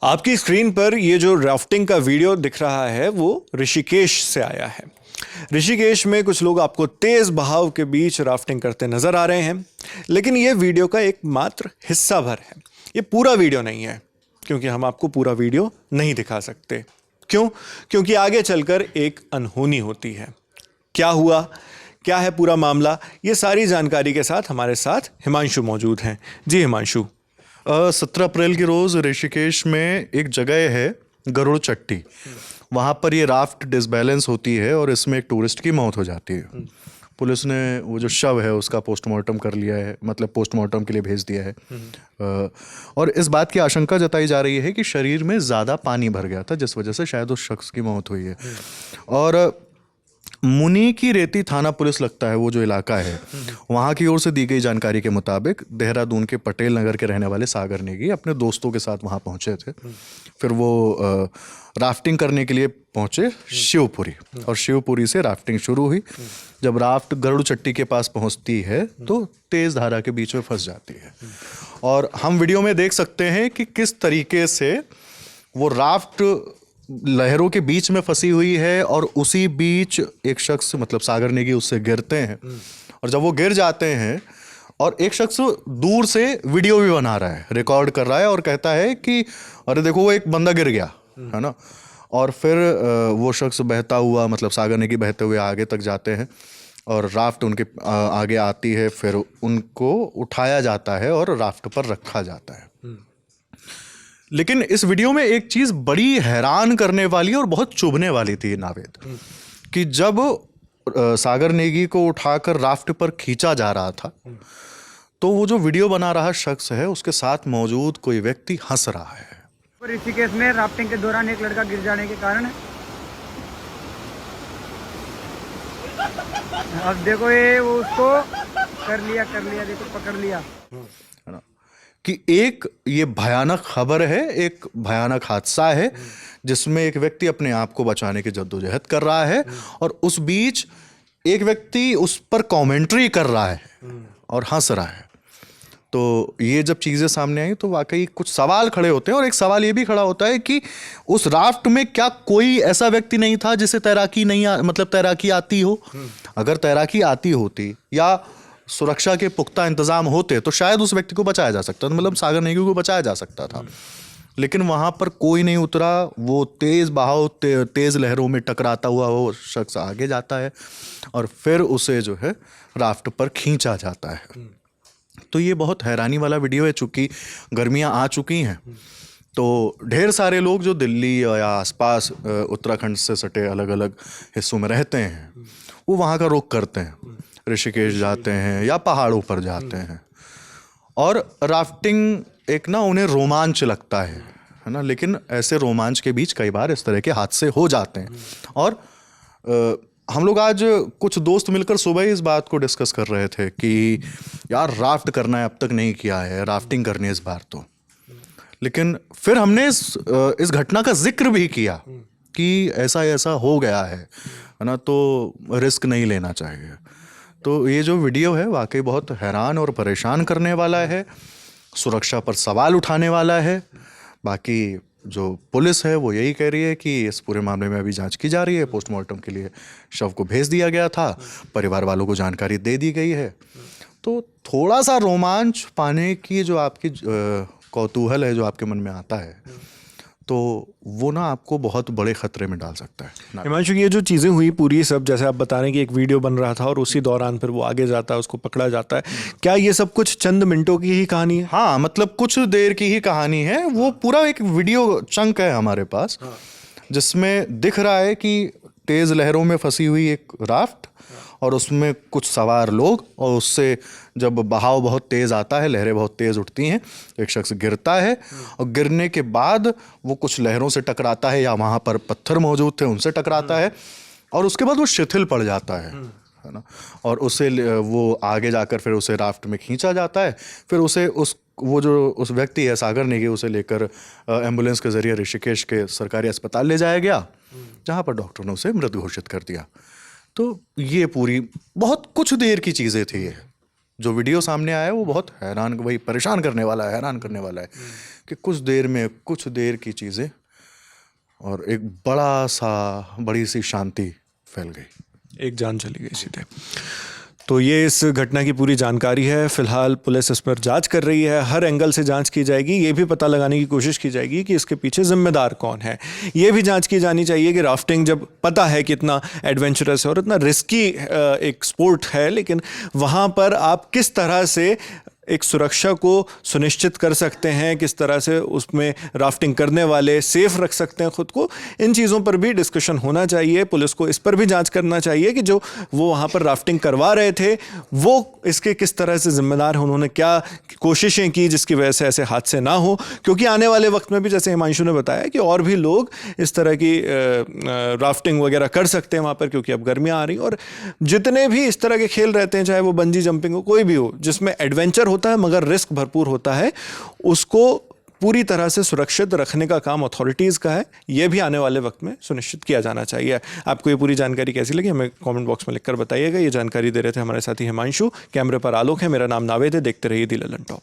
आपकी स्क्रीन पर ये जो राफ्टिंग का वीडियो दिख रहा है वो ऋषिकेश से आया है। ऋषिकेश में कुछ लोग आपको तेज बहाव के बीच राफ्टिंग करते नजर आ रहे हैं, लेकिन ये वीडियो का एक मात्र हिस्सा भर है। ये पूरा वीडियो नहीं है, क्योंकि हम आपको पूरा वीडियो नहीं दिखा सकते। क्यों? क्योंकि आगे चलकर एक अनहोनी होती है। क्या हुआ, क्या है पूरा मामला, ये सारी जानकारी के साथ हमारे साथ हिमांशु मौजूद हैं। जी हिमांशु। 17 अप्रैल के रोज ऋषिकेश में एक जगह है गरुड़ चट्टी, वहाँ पर ये राफ्ट डिसबैलेंस होती है और इसमें एक टूरिस्ट की मौत हो जाती है। पुलिस ने वो जो शव है उसका पोस्टमार्टम कर लिया है, मतलब पोस्टमार्टम के लिए भेज दिया है। और इस बात की आशंका जताई जा रही है कि शरीर में ज़्यादा पानी भर गया था, जिस वजह से शायद उस शख्स की मौत हुई है। और मुनी की रेती थाना पुलिस लगता है वो जो इलाका है, वहाँ की ओर से दी गई जानकारी के मुताबिक देहरादून के पटेल नगर के रहने वाले सागर नेगी अपने दोस्तों के साथ वहाँ पहुँचे थे। फिर वो राफ्टिंग करने के लिए पहुँचे शिवपुरी, और शिवपुरी से राफ्टिंग शुरू हुई। जब राफ्ट गरुड़ चट्टी के पास पहुँचती है तो तेज़ धारा के बीच में फंस जाती है, और हम वीडियो में देख सकते हैं कि किस तरीके से वो राफ्ट लहरों के बीच में फंसी हुई है, और उसी बीच एक शख्स मतलब सागर नेगी उससे गिरते हैं। और जब वो गिर जाते हैं और एक शख्स दूर से वीडियो भी बना रहा है, रिकॉर्ड कर रहा है और कहता है कि अरे देखो वो एक बंदा गिर गया है ना। और फिर वो शख्स बहता हुआ मतलब सागर नेगी बहते हुए आगे तक जाते हैं और राफ्ट उनके आगे आती है। फिर उनको उठाया जाता है और राफ्ट पर रखा जाता है। लेकिन इस वीडियो में एक चीज बड़ी हैरान करने वाली और बहुत चुभने वाली थी नावेद, कि जब सागर नेगी को उठाकर राफ्ट पर खींचा जा रहा था तो वो जो वीडियो बना रहा शख्स है उसके साथ मौजूद कोई व्यक्ति हंस रहा है। ऋषिकेश में राफ्टिंग के दौरान एक लड़का गिर जाने के कारण अब देखो ये वो उसको कर लिया देखो पकड़ लिया कि एक ये भयानक खबर है, एक भयानक हादसा है जिसमें एक व्यक्ति अपने आप को बचाने की जद्दोजहद कर रहा है, और उस बीच एक व्यक्ति उस पर कमेंट्री कर रहा है और हंस रहा है। तो ये जब चीज़ें सामने आई तो वाकई कुछ सवाल खड़े होते हैं, और एक सवाल ये भी खड़ा होता है कि उस राफ्ट में क्या कोई ऐसा व्यक्ति नहीं था जिसे तैराकी नहीं मतलब तैराकी आती हो? अगर तैराकी आती होती या सुरक्षा के पुख्ता इंतजाम होते तो शायद उस व्यक्ति को बचाया जा सकता था, मतलब सागर नेगी को बचाया जा सकता था। लेकिन वहाँ पर कोई नहीं उतरा। वो तेज़ बहाव तेज़ लहरों में टकराता हुआ वो शख्स आगे जाता है और फिर उसे जो है राफ्ट पर खींचा जाता है। तो ये बहुत हैरानी वाला वीडियो है। चूँकि गर्मियाँ आ चुकी हैं तो ढेर सारे लोग जो दिल्ली या आसपास उत्तराखंड से सटे अलग अलग हिस्सों में रहते हैं वो वहाँ का रुख करते हैं, ऋषिकेश जाते हैं या पहाड़ों पर जाते हैं। और राफ्टिंग एक ना उन्हें रोमांच लगता है ना, लेकिन ऐसे रोमांच के बीच कई बार इस तरह के हादसे हो जाते हैं। और हम लोग आज कुछ दोस्त मिलकर सुबह ही इस बात को डिस्कस कर रहे थे कि यार राफ्ट करना है, अब तक नहीं किया है, राफ्टिंग करनी है इस बार तो। लेकिन फिर हमने इस घटना का जिक्र भी किया कि ऐसा हो गया है ना, तो रिस्क नहीं लेना चाहिए। तो ये जो वीडियो है वाकई बहुत हैरान और परेशान करने वाला है, सुरक्षा पर सवाल उठाने वाला है। बाकी जो पुलिस है वो यही कह रही है कि इस पूरे मामले में अभी जांच की जा रही है, पोस्टमार्टम के लिए शव को भेज दिया गया था, परिवार वालों को जानकारी दे दी गई है। तो थोड़ा सा रोमांच पाने की जो आपकी कौतूहल है जो आपके मन में आता है तो वो ना आपको बहुत बड़े खतरे में डाल सकता है। हिमांशु, ये जो चीज़ें हुई पूरी सब, जैसे आप बता रहे हैं कि एक वीडियो बन रहा था और उसी दौरान फिर वो आगे जाता है, उसको पकड़ा जाता है, क्या ये सब कुछ चंद मिनटों की ही कहानी है? हाँ, मतलब कुछ देर की ही कहानी है। वो पूरा एक वीडियो चंक है हमारे पास जिसमें दिख रहा है कि तेज़ लहरों में फंसी हुई एक राफ्ट और उसमें कुछ सवार लोग, और उससे जब बहाव बहुत तेज़ आता है, लहरें बहुत तेज़ उठती हैं, एक शख्स गिरता है और गिरने के बाद वो कुछ लहरों से टकराता है या वहाँ पर पत्थर मौजूद थे उनसे टकराता है, और उसके बाद वो शिथिल पड़ जाता है ना। और उसे वो आगे जाकर फिर उसे राफ्ट में खींचा जाता है। फिर उसे उस व्यक्ति है सागर नेगी उसे लेकर एम्बुलेंस के जरिए ऋषिकेश के सरकारी अस्पताल ले जाया गया, जहाँ पर डॉक्टर ने उसे मृत घोषित कर दिया। तो ये पूरी बहुत कुछ देर की चीज़ें थी ये, जो वीडियो सामने आया है वो बहुत हैरान, वही परेशान करने वाला है, हैरान करने वाला है कि कुछ देर की चीज़ें और एक बड़ी सी शांति फैल गई, एक जान चली गई सीधे। तो ये इस घटना की पूरी जानकारी है। फिलहाल पुलिस इस पर जांच कर रही है, हर एंगल से जांच की जाएगी। ये भी पता लगाने की कोशिश की जाएगी कि इसके पीछे जिम्मेदार कौन है। ये भी जांच की जानी चाहिए कि राफ्टिंग जब पता है कि इतना एडवेंचरस है और इतना रिस्की एक स्पोर्ट है, लेकिन वहाँ पर आप किस तरह से एक सुरक्षा को सुनिश्चित कर सकते हैं, किस तरह से उसमें राफ्टिंग करने वाले सेफ रख सकते हैं खुद को, इन चीज़ों पर भी डिस्कशन होना चाहिए। पुलिस को इस पर भी जांच करना चाहिए कि जो वो वहाँ पर राफ्टिंग करवा रहे थे वो इसके किस तरह से जिम्मेदार हैं, उन्होंने क्या कोशिशें की जिसकी वजह से ऐसे हादसे ना हो। क्योंकि आने वाले वक्त में भी, जैसे हिमांशु ने बताया, कि और भी लोग इस तरह की राफ्टिंग वगैरह कर सकते हैं वहाँ पर, क्योंकि अब गर्मियाँ आ रही। और जितने भी इस तरह के खेल रहते हैं, चाहे वो बंजी जंपिंग हो, कोई भी हो, जिसमें एडवेंचर होता है मगर रिस्क भरपूर होता है, उसको पूरी तरह से सुरक्षित रखने का काम अथॉरिटीज़ का है। यह भी आने वाले वक्त में सुनिश्चित किया जाना चाहिए। आपको ये पूरी जानकारी कैसी लगी हमें कमेंट बॉक्स में लिखकर बताइएगा। ये जानकारी दे रहे थे हमारे साथी हिमांशु, कैमरे पर आलोक है, मेरा नाम नावेद है। देखते रहिए दी ललन टॉप।